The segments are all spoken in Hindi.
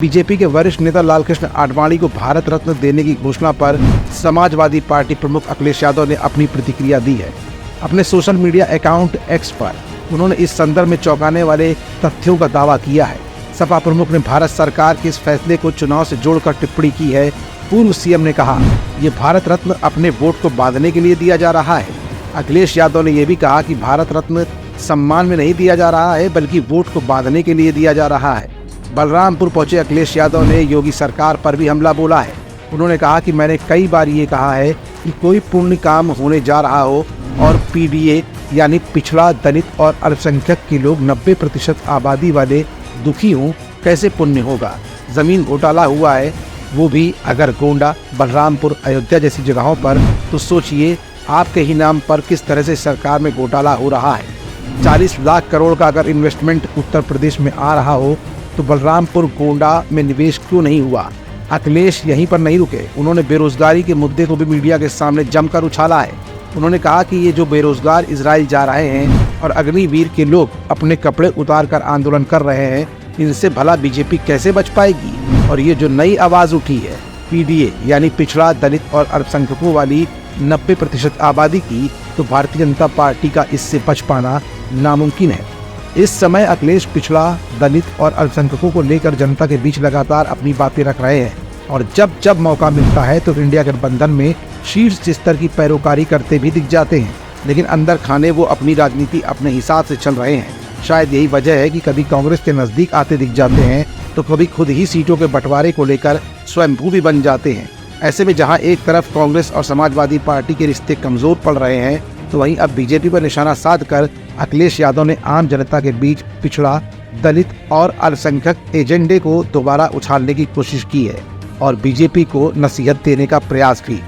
बीजेपी के वरिष्ठ नेता लालकृष्ण आडवाणी को भारत रत्न देने की घोषणा पर समाजवादी पार्टी प्रमुख अखिलेश यादव ने अपनी प्रतिक्रिया दी है। अपने सोशल मीडिया अकाउंट एक्स पर उन्होंने इस संदर्भ में चौंकाने वाले तथ्यों का दावा किया है। सपा प्रमुख ने भारत सरकार के इस फैसले को चुनाव से जोड़कर टिप्पणी की है। पूर्व सीएम ने कहा, ये भारत रत्न अपने वोट को बांधने के लिए दिया जा रहा है। अखिलेश यादव ने यह भी कहा कि भारत रत्न सम्मान में नहीं दिया जा रहा है, बल्कि वोट को बांधने के लिए दिया जा रहा है। बलरामपुर पहुंचे अखिलेश यादव ने योगी सरकार पर भी हमला बोला है। उन्होंने कहा कि मैंने कई बार ये कहा है कि कोई पुण्य काम होने जा रहा हो और पीडीए यानी पिछड़ा, दलित और अल्पसंख्यक के लोग 90% आबादी वाले दुखी हों, कैसे पुण्य होगा। जमीन घोटाला हुआ है, वो भी अगर गोंडा, बलरामपुर, अयोध्या जैसी जगहों पर, तो सोचिए आपके ही नाम पर किस तरह से सरकार में घोटाला हो रहा है। 40 लाख करोड़ का अगर इन्वेस्टमेंट उत्तर प्रदेश में आ रहा हो तो बलरामपुर, गोंडा में निवेश क्यों नहीं हुआ। अखिलेश यहीं पर नहीं रुके, उन्होंने बेरोजगारी के मुद्दे को भी मीडिया के सामने जमकर उछाला है। उन्होंने कहा कि ये जो बेरोजगार इजराइल जा रहे हैं और अग्निवीर के लोग अपने कपड़े उतार कर आंदोलन कर रहे हैं, इनसे भला बीजेपी कैसे बच पाएगी। और ये जो नई आवाज उठी है पीडीए यानी पिछड़ा, दलित और अल्पसंख्यकों वाली 90% आबादी की, तो भारतीय जनता पार्टी का इससे बच पाना नामुमकिन है। इस समय अखिलेश पिछड़ा, दलित और अल्पसंख्यकों को लेकर जनता के बीच लगातार अपनी बातें रख रहे हैं और जब जब मौका मिलता है तो इंडिया गठबंधन में शीर्ष स्तर की पैरोकारी करते भी दिख जाते हैं, लेकिन अंदर खाने वो अपनी राजनीति अपने हिसाब से चल रहे हैं। शायद यही वजह है कि कभी कांग्रेस के नजदीक आते दिख जाते हैं तो कभी खुद ही सीटों के बंटवारे को लेकर स्वयंभू भी बन जाते हैं। ऐसे में जहाँ एक तरफ कांग्रेस और समाजवादी पार्टी के रिश्ते कमजोर पड़ रहे हैं, तो वहीं अब बीजेपी पर निशाना साधकर अखिलेश यादव ने आम जनता के बीच पिछड़ा, दलित और अल्पसंख्यक एजेंडे को दोबारा उछालने की कोशिश की है और बीजेपी को नसीहत देने का प्रयास भी।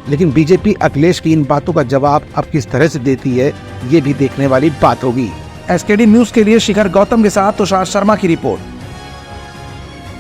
लेकिन बीजेपी अखिलेश की इन बातों का जवाब अब किस तरह से देती है, ये भी देखने वाली बात होगी। एसकेडी न्यूज के लिए शिखर गौतम के साथ तुषार शर्मा की रिपोर्ट।